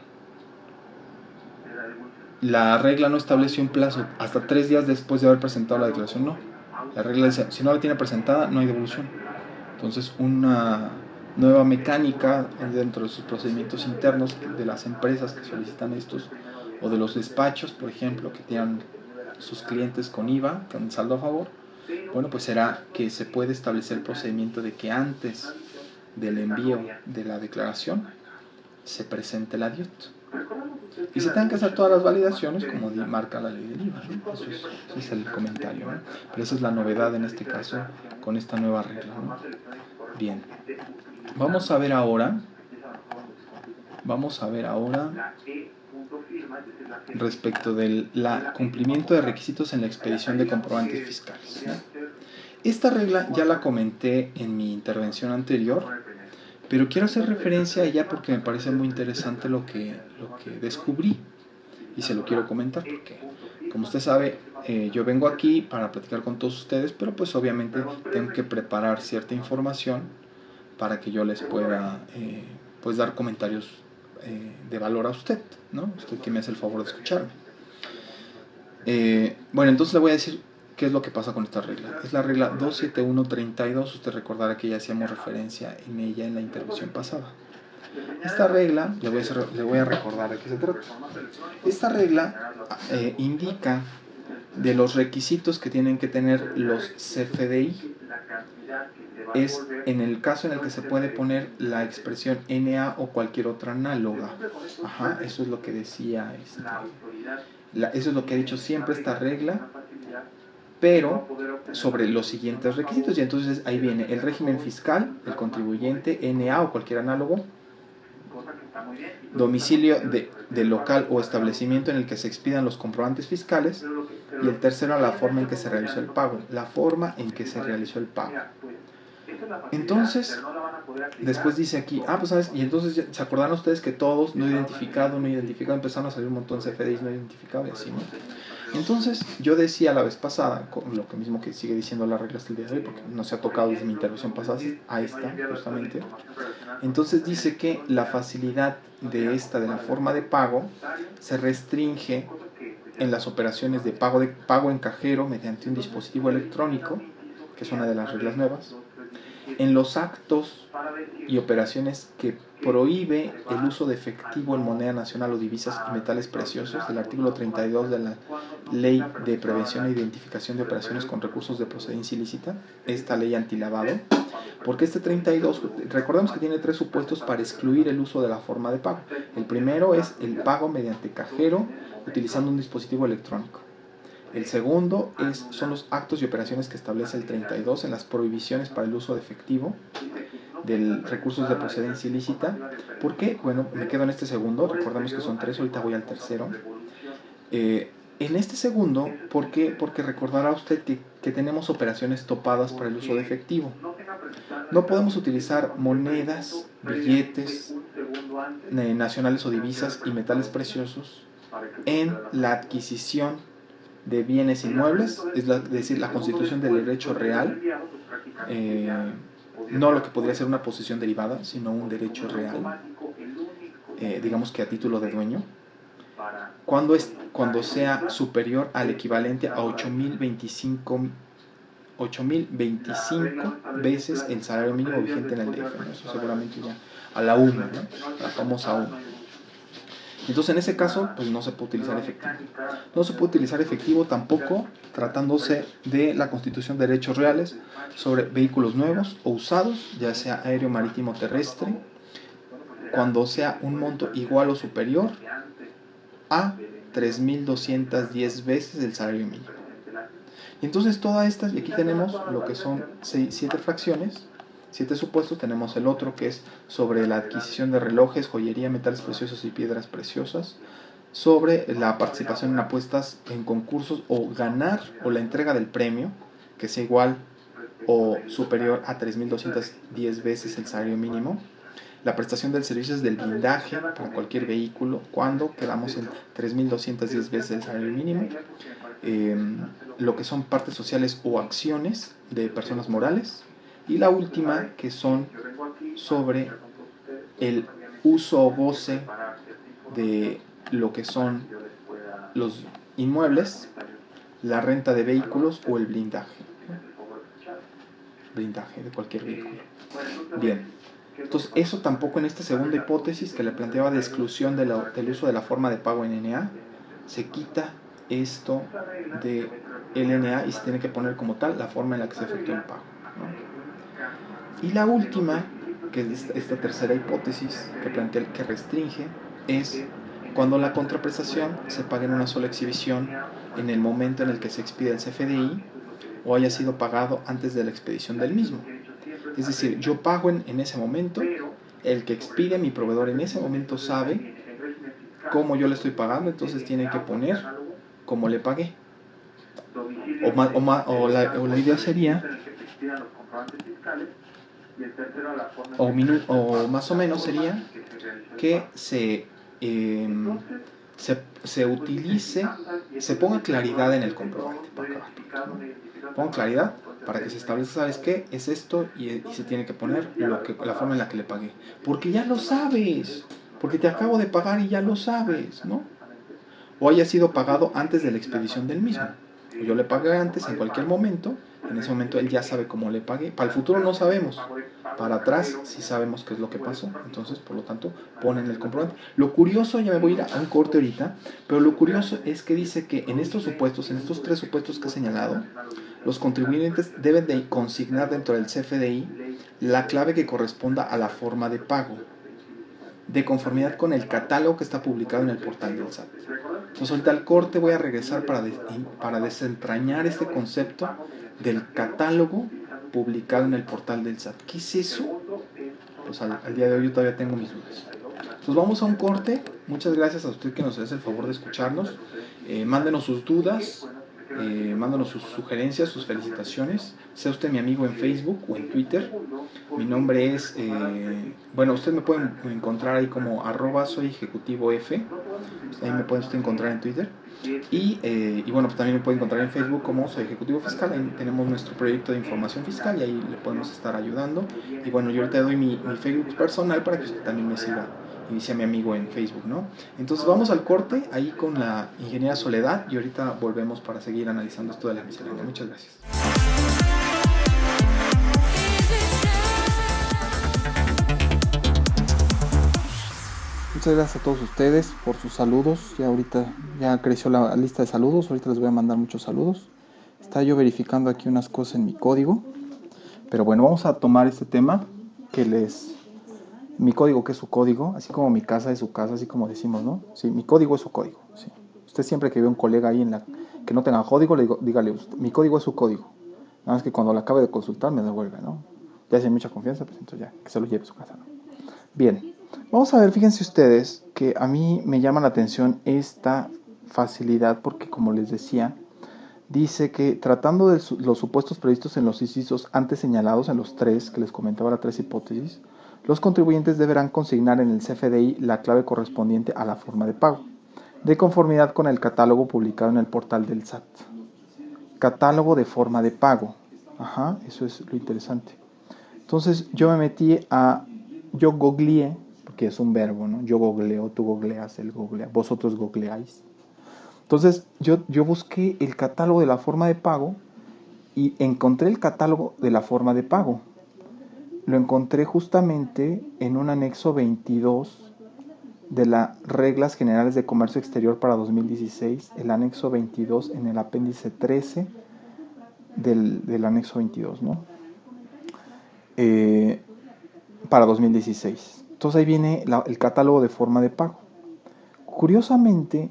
Speaker 1: La regla no establece un plazo hasta 3 días después de haber presentado la declaración, no. La regla dice, si no la tiene presentada, no hay devolución. Entonces, una nueva mecánica dentro de sus procedimientos internos de las empresas que solicitan estos, o de los despachos, por ejemplo, que tienen sus clientes con IVA, con saldo a favor, bueno, pues será que se puede establecer el procedimiento de que antes del envío de la declaración se presente la DIOT. Y se tengan que hacer todas las validaciones como marca la ley del IVA, ¿no? Ese es el comentario, ¿no? Pero esa es la novedad en este caso con esta nueva regla, ¿no? Bien, vamos a ver ahora respecto del cumplimiento de requisitos en la expedición de comprobantes fiscales, ¿no? Esta regla ya la comenté en mi intervención anterior, pero quiero hacer referencia a ella porque me parece muy interesante lo que descubrí y se lo quiero comentar porque, como usted sabe, yo vengo aquí para platicar con todos ustedes, pero pues obviamente tengo que preparar cierta información para que yo les pueda pues dar comentarios de valor a usted, ¿no? Usted que me hace el favor de escucharme. Bueno, entonces le voy a decir qué es lo que pasa con esta regla. Es la regla 27132. Usted recordará que ya hacíamos referencia en ella en la intervención pasada. Esta regla, le voy a recordar de qué se trata. Esta regla indica de los requisitos que tienen que tener los CFDI, es en el caso en el que se puede poner la expresión NA o cualquier otra análoga. Ajá, eso es lo que decía, eso es lo que ha dicho siempre esta regla, pero sobre los siguientes requisitos. Y entonces ahí viene el régimen fiscal, el contribuyente, NA o cualquier análogo, domicilio de local o establecimiento en el que se expidan los comprobantes fiscales, y el tercero, la forma en que se realizó el pago. La forma en que se realizó el pago. Entonces, después dice aquí, pues sabes, y entonces se acordaron ustedes que todos no identificado, empezaron a salir un montón de CFDIs no identificados y así, ¿no? Entonces, yo decía la vez pasada, lo que mismo que sigue diciendo la regla hasta el día de hoy, porque no se ha tocado desde mi intervención pasada, ahí está, justamente. Entonces dice que la facilidad de la forma de pago, se restringe en las operaciones de pago en cajero mediante un dispositivo electrónico, que es una de las reglas nuevas, en los actos y operaciones que prohíbe el uso de efectivo en moneda nacional o divisas y metales preciosos, del artículo 32 de la Ley de Prevención e Identificación de Operaciones con Recursos de Procedencia Ilícita, esta ley antilavado, porque este 32, recordemos que tiene 3 supuestos para excluir el uso de la forma de pago. El primero es el pago mediante cajero utilizando un dispositivo electrónico. El segundo son los actos y operaciones que establece el 32 en las prohibiciones para el uso de efectivo de recursos de procedencia ilícita. ¿Por qué? Bueno, me quedo en este segundo, recordemos que son 3, ahorita voy al tercero. En este segundo, ¿por qué? Porque recordará usted que tenemos operaciones topadas para el uso de efectivo. No podemos utilizar monedas, billetes nacionales o divisas y metales preciosos en la adquisición de bienes inmuebles, es decir, la constitución del derecho real, no lo que podría ser una posesión derivada, sino un derecho real, digamos que a título de dueño, cuando sea superior al equivalente a 8.025 veces el salario mínimo vigente en el DF, ¿no? Eso seguramente ya a la UMA, ¿no? La famosa UMA. Entonces en ese caso pues no se puede utilizar efectivo. No se puede utilizar efectivo tampoco tratándose de la constitución de derechos reales sobre vehículos nuevos o usados, ya sea aéreo, marítimo o terrestre, cuando sea un monto igual o superior a 3.210 veces el salario mínimo. Y entonces todas estas, y aquí tenemos lo que son 7 fracciones, 7 supuestos. Tenemos el otro que es sobre la adquisición de relojes, joyería, metales preciosos y piedras preciosas, sobre la participación en apuestas en concursos o ganar o la entrega del premio que sea igual o superior a 3.210 veces el salario mínimo, la prestación del servicio del blindaje para cualquier vehículo cuando quedamos en 3.210 veces el salario mínimo, lo que son partes sociales o acciones de personas morales, y la última que son sobre el uso o goce de lo que son los inmuebles, la renta de vehículos o el blindaje de cualquier vehículo. Bien, entonces eso tampoco en esta segunda hipótesis que le planteaba de exclusión del uso de la forma de pago en NA, se quita esto de LNA y se tiene que poner como tal la forma en la que se efectúa el pago, ¿no? Y la última, que es esta tercera hipótesis que plantea, que restringe, es cuando la contraprestación se paga en una sola exhibición en el momento en el que se expide el CFDI o haya sido pagado antes de la expedición del mismo. Es decir, yo pago en ese momento, el que expide, mi proveedor en ese momento sabe cómo yo le estoy pagando, entonces tiene que poner cómo le pagué. O la idea sería, o más o menos sería que se utilice, se ponga claridad en el comprobante, ¿no? Ponga claridad para que se establezca, ¿sabes qué? Es esto y se tiene que poner la forma en la que le pagué. Porque ya lo sabes, porque te acabo de pagar y ya lo sabes, ¿no? O haya sido pagado antes de la expedición del mismo. Yo le pagué antes en cualquier momento En ese momento él ya sabe cómo le pagué. Para el futuro no sabemos. Para atrás sí sabemos qué es lo que pasó. Entonces, por lo tanto, ponen el comprobante. Lo curioso, ya me voy a ir a un corte ahorita, pero lo curioso es que dice que en estos supuestos, en estos 3 supuestos que he señalado, los contribuyentes deben de consignar dentro del CFDI la clave que corresponda a la forma de pago, de conformidad con el catálogo que está publicado en el portal del SAT. Entonces ahorita al corte voy a regresar para desentrañar este concepto del catálogo publicado en el portal del SAT. ¿Qué es eso? Pues al día de hoy yo todavía tengo mis dudas. Entonces vamos a un corte. Muchas gracias a usted que nos hace el favor de escucharnos. Mándenos sus dudas, mándenos sus sugerencias, sus felicitaciones. Sea usted mi amigo en Facebook o en Twitter. Mi nombre es, usted me puede encontrar ahí como @soyejecutivof. Ahí me puede usted encontrar en Twitter. Y pues también me puede encontrar en Facebook como Soy Ejecutivo Fiscal. Ahí tenemos nuestro proyecto de información fiscal y ahí le podemos estar ayudando. Y bueno, yo ahorita doy mi Facebook personal para que usted también me siga y sea mi amigo en Facebook, ¿no? Entonces vamos al corte ahí con la ingeniera Soledad y ahorita volvemos para seguir analizando esto de la miscelánea. Muchas gracias. Muchas gracias a todos ustedes por sus saludos. Ya ahorita ya creció la lista de saludos. Ahorita les voy a mandar muchos saludos. Está yo verificando aquí unas cosas en mi código. Pero bueno, vamos a tomar este tema mi código que es su código, así como mi casa es su casa, así como decimos, ¿no? Sí, mi código es su código. Sí. Usted siempre que ve un colega ahí que no tenga código, dígale usted, mi código es su código. Nada más que cuando lo acabe de consultar me devuelve, ¿no? Ya si hay mucha confianza, pues entonces ya, que se lo lleve a su casa, ¿no? Bien, vamos a ver, fíjense ustedes que a mí me llama la atención esta facilidad porque, como les decía, dice que tratando de los supuestos previstos en los incisos antes señalados, en los 3, que les comentaba las 3 hipótesis, los contribuyentes deberán consignar en el CFDI la clave correspondiente a la forma de pago, de conformidad con el catálogo publicado en el portal del SAT. Catálogo de forma de pago. Ajá, eso es lo interesante. Entonces yo me metí yo googleé, porque es un verbo, ¿no? Yo googleo, tú googleas, él googlea, vosotros googleáis. Entonces yo busqué el catálogo de la forma de pago y encontré el catálogo de la forma de pago. Lo encontré justamente en un anexo 22 de las Reglas Generales de Comercio Exterior para 2016, el anexo 22 en el apéndice 13 del anexo 22, ¿no? Para 2016. Entonces ahí viene el catálogo de forma de pago. Curiosamente,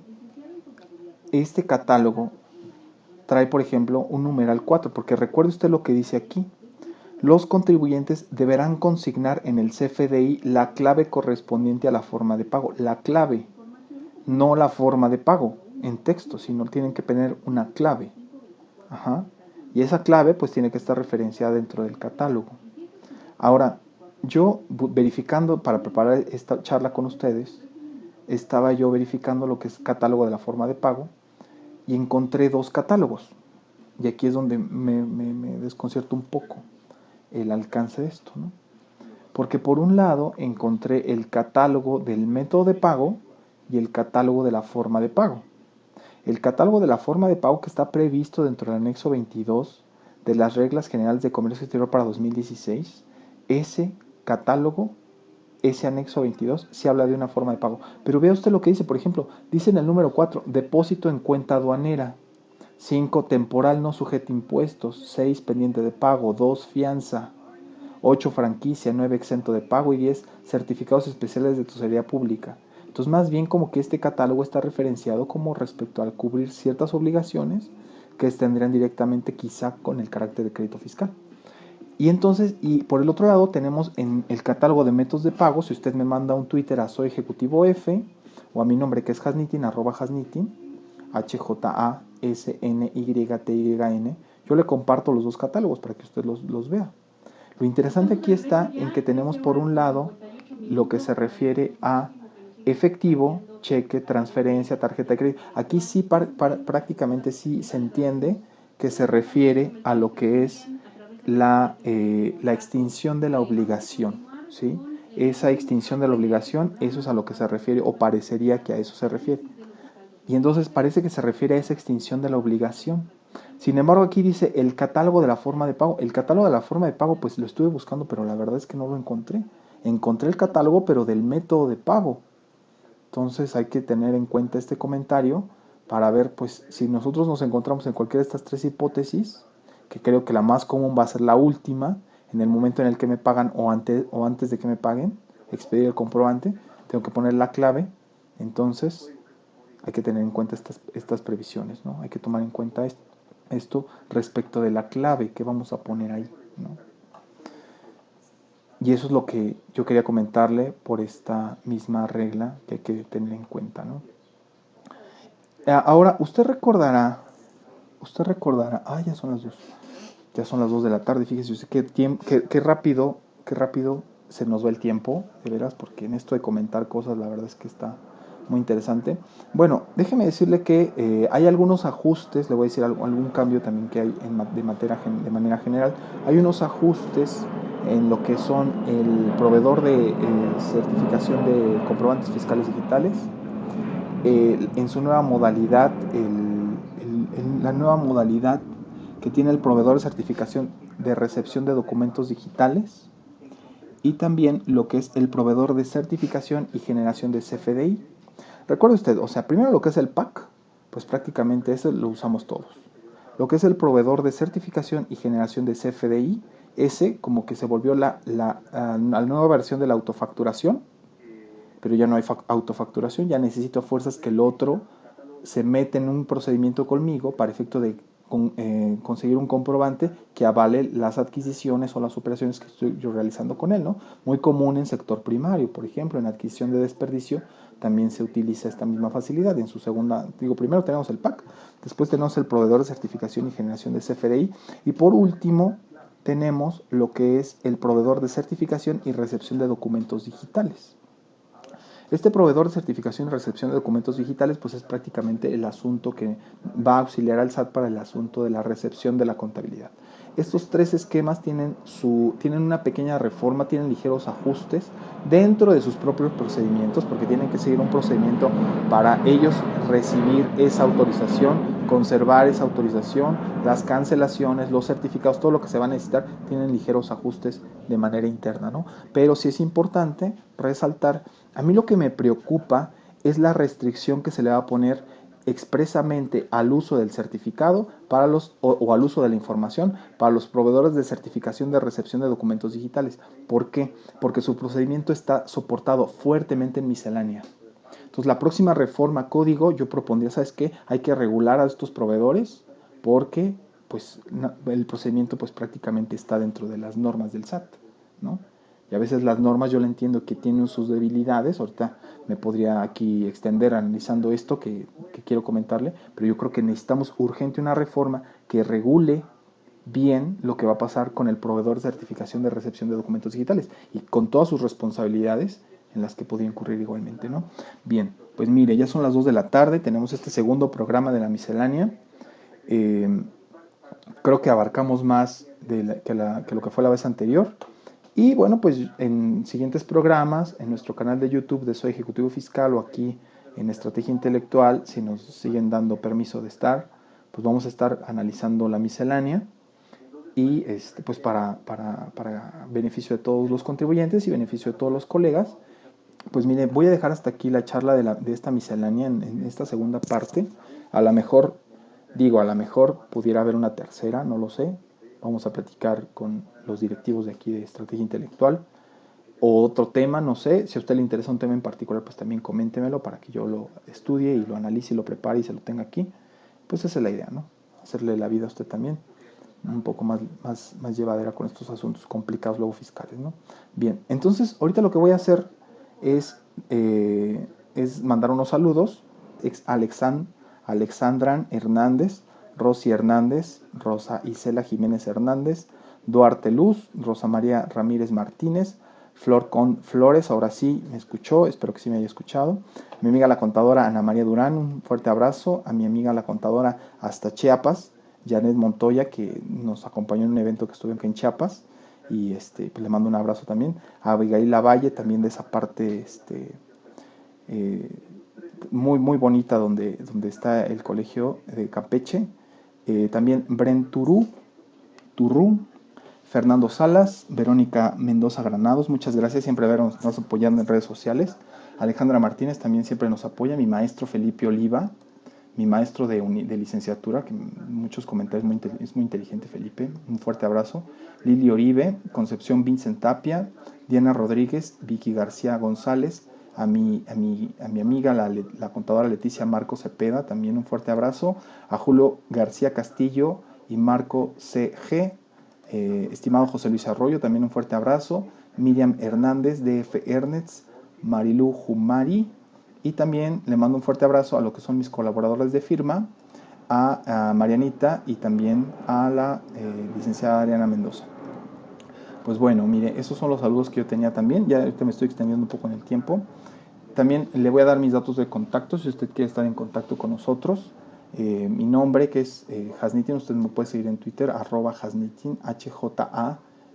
Speaker 1: este catálogo trae, por ejemplo, un numeral 4, porque recuerde usted lo que dice aquí. Los contribuyentes deberán consignar en el CFDI la clave correspondiente a la forma de pago. La clave, no la forma de pago en texto, sino tienen que tener una clave. Ajá. Y esa clave pues tiene que estar referenciada dentro del catálogo. Ahora, yo verificando para preparar esta charla con ustedes, estaba yo verificando lo que es catálogo de la forma de pago y encontré 2 catálogos. Y aquí es donde me desconcierto un poco el alcance de esto, ¿no? Porque por un lado encontré el catálogo del método de pago y el catálogo de la forma de pago. El catálogo de la forma de pago que está previsto dentro del anexo 22 de las Reglas Generales de Comercio Exterior para 2016, ese catálogo, ese anexo 22, se habla de una forma de pago. Pero vea usted lo que dice, por ejemplo, dice en el número 4, depósito en cuenta aduanera. 5, temporal no sujeto a impuestos. 6, pendiente de pago. 2, fianza. 8, franquicia. 9, exento de pago. Y 10, certificados especiales de tesorería pública. Entonces, más bien como que este catálogo está referenciado como respecto al cubrir ciertas obligaciones que tendrían directamente quizá con el carácter de crédito fiscal. Y entonces, y por el otro lado tenemos en el catálogo de métodos de pago, si usted me manda un Twitter a Soy Ejecutivo F o a mi nombre que es Hasnitin, @Hasnitin, HJASNYTYN, yo le comparto los 2 catálogos para que usted los vea. Lo interesante aquí está en que tenemos por un lado lo que se refiere a efectivo, cheque, transferencia, tarjeta de crédito. Aquí sí prácticamente sí se entiende que se refiere a lo que es la extinción de la obligación, ¿sí? Esa extinción de la obligación, eso es a lo que se refiere, o parecería que a eso se refiere. Y entonces parece que se refiere a esa extinción de la obligación. Sin embargo, aquí dice el catálogo de la forma de pago. El catálogo de la forma de pago, pues lo estuve buscando, pero la verdad es que no lo encontré. Encontré el catálogo, pero del método de pago. Entonces hay que tener en cuenta este comentario para ver, pues, si nosotros nos encontramos en cualquiera de estas tres hipótesis, que creo que la más común va a ser la última, en el momento en el que me pagan o antes de que me paguen, expedir el comprobante, tengo que poner la clave. Entonces hay que tener en cuenta estas previsiones, ¿no? Hay que tomar en cuenta esto respecto de la clave que vamos a poner ahí, ¿no? Y eso es lo que yo quería comentarle por esta misma regla que hay que tener en cuenta, ¿no? Ahora, ya son las 2 de la tarde, fíjese qué rápido se nos va el tiempo, de veras, porque en esto de comentar cosas, la verdad es que está muy interesante. Bueno, déjeme decirle que hay algunos ajustes, le voy a decir algún cambio también que hay de manera general. Hay unos ajustes en lo que son el proveedor de certificación de comprobantes fiscales digitales, en su nueva modalidad, la nueva modalidad que tiene el proveedor de certificación de recepción de documentos digitales, y también lo que es el proveedor de certificación y generación de CFDI. Recuerde usted, o sea, primero lo que es el PAC, pues prácticamente ese lo usamos todos. Lo que es el proveedor de certificación y generación de CFDI, ese como que se volvió la nueva versión de la autofacturación, pero ya no hay autofacturación, ya necesito a fuerzas que el otro se mete en un procedimiento conmigo para efecto de conseguir un comprobante que avale las adquisiciones o las operaciones que estoy yo realizando con él, ¿no? Muy común en sector primario, por ejemplo, en adquisición de desperdicio también se utiliza esta misma facilidad. En su segunda, primero tenemos el PAC, después tenemos el proveedor de certificación y generación de CFDI, y por último tenemos lo que es el proveedor de certificación y recepción de documentos digitales. Este proveedor de certificación y recepción de documentos digitales, pues es prácticamente el asunto que va a auxiliar al SAT para el asunto de la recepción de la contabilidad. Estos tres esquemas tienen una pequeña reforma, tienen ligeros ajustes dentro de sus propios procedimientos, porque tienen que seguir un procedimiento para ellos recibir esa autorización, conservar esa autorización, las cancelaciones, los certificados, todo lo que se va a necesitar, tienen ligeros ajustes de manera interna, ¿no? Pero sí es importante resaltar, a mí lo que me preocupa es la restricción que se le va a poner expresamente al uso del certificado o al uso de la información para los proveedores de certificación de recepción de documentos digitales. ¿Por qué? Porque su procedimiento está soportado fuertemente en miscelánea. Entonces, la próxima reforma código yo propondría, ¿sabes qué? Hay que regular a estos proveedores porque pues, el procedimiento pues, prácticamente está dentro de las normas del SAT, ¿no? Y a veces las normas yo le entiendo que tienen sus debilidades. Ahorita me podría aquí extender analizando esto que quiero comentarle, pero yo creo que necesitamos urgente una reforma que regule bien lo que va a pasar con el proveedor de certificación de recepción de documentos digitales y con todas sus responsabilidades en las que podría incurrir igualmente, ¿no? Bien, pues mire, ya son las 2 de la tarde, tenemos este segundo programa de la miscelánea. Creo que abarcamos más que lo que fue la vez anterior. Y bueno, pues en siguientes programas, en nuestro canal de YouTube de Soy Ejecutivo Fiscal o aquí en Estrategia Intelectual, si nos siguen dando permiso de estar, pues vamos a estar analizando la miscelánea y pues para beneficio de todos los contribuyentes y beneficio de todos los colegas. Pues mire, voy a dejar hasta aquí la charla de esta miscelánea en esta segunda parte. A lo mejor pudiera haber una tercera, no lo sé. Vamos a platicar con los directivos de aquí de Estrategia Intelectual. O otro tema, no sé. Si a usted le interesa un tema en particular, pues también coméntemelo para que yo lo estudie y lo analice y lo prepare y se lo tenga aquí. Pues esa es la idea, ¿no? Hacerle la vida a usted también un poco más llevadera con estos asuntos complicados luego fiscales, ¿no? Bien, entonces ahorita lo que voy a hacer es mandar unos saludos. Alexandran Hernández, Rosy Hernández, Rosa Isela Jiménez Hernández, Duarte Luz, Rosa María Ramírez Martínez, Flor con Flores, ahora sí me escuchó, espero que sí me haya escuchado. Mi amiga la contadora Ana María Durán, un fuerte abrazo. A mi amiga la contadora hasta Chiapas, Janet Montoya, que nos acompañó en un evento que estuve en Chiapas, y pues le mando un abrazo también. A Abigail Lavalle, también de esa parte muy, muy bonita donde está el colegio de Campeche. También Bren Turú, Fernando Salas, Verónica Mendoza Granados, muchas gracias, siempre nos apoyando en redes sociales. Alejandra Martínez también siempre nos apoya. Mi maestro Felipe Oliva, mi maestro de licenciatura, que muchos comentarios, es muy inteligente Felipe, un fuerte abrazo. Lili Oribe, Concepción Vincent Tapia, Diana Rodríguez, Vicky García González, a mi amiga la contadora Leticia Marco Cepeda, también un fuerte abrazo. A Julio García Castillo y Marco CG, estimado José Luis Arroyo, también un fuerte abrazo. Miriam Hernández, DF Ernest, Marilu Jumari, y también le mando un fuerte abrazo a lo que son mis colaboradores de firma, a Marianita y también a la licenciada Adriana Mendoza. Pues bueno, mire, esos son los saludos que yo tenía también. Ya ahorita me estoy extendiendo un poco en el tiempo. También le voy a dar mis datos de contacto si usted quiere estar en contacto con nosotros. Mi nombre, que es Hasnitin, usted me puede seguir en Twitter, @Hasnitin,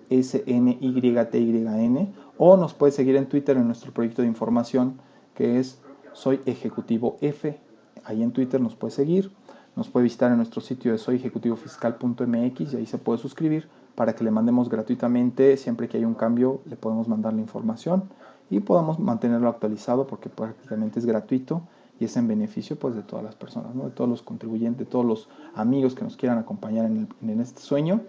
Speaker 1: HJASNYTYN, o nos puede seguir en Twitter en nuestro proyecto de información, que es Soy Ejecutivo F. Ahí en Twitter nos puede seguir. Nos puede visitar en nuestro sitio de soyejecutivofiscal.mx y ahí se puede suscribir para que le mandemos gratuitamente. Siempre que haya un cambio le podemos mandar la información y podamos mantenerlo actualizado, porque prácticamente es gratuito y es en beneficio pues de todas las personas, ¿no? De todos los contribuyentes, de todos los amigos que nos quieran acompañar en este sueño.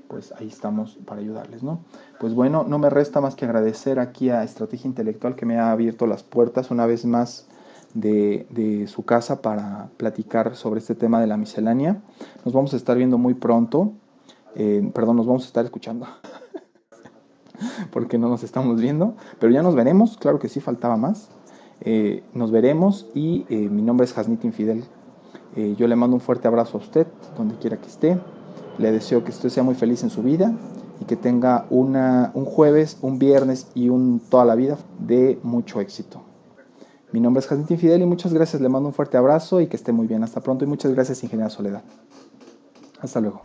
Speaker 1: Pues ahí estamos para ayudarles, ¿no? Pues bueno, no me resta más que agradecer aquí a Estrategia Intelectual, que me ha abierto las puertas una vez más de su casa para platicar sobre este tema de la miscelánea. Nos vamos a estar viendo muy pronto. Nos vamos a estar escuchando porque no nos estamos viendo, pero ya nos veremos, claro que sí, faltaba más. Nos veremos y mi nombre es Hasnitin Fidel. Yo le mando un fuerte abrazo a usted, donde quiera que esté. Le deseo que usted sea muy feliz en su vida y que tenga un jueves, un viernes y toda la vida de mucho éxito. Mi nombre es Hasnitin Fidel y muchas gracias. Le mando un fuerte abrazo y que esté muy bien. Hasta pronto y muchas gracias, ingeniera Soledad. Hasta luego.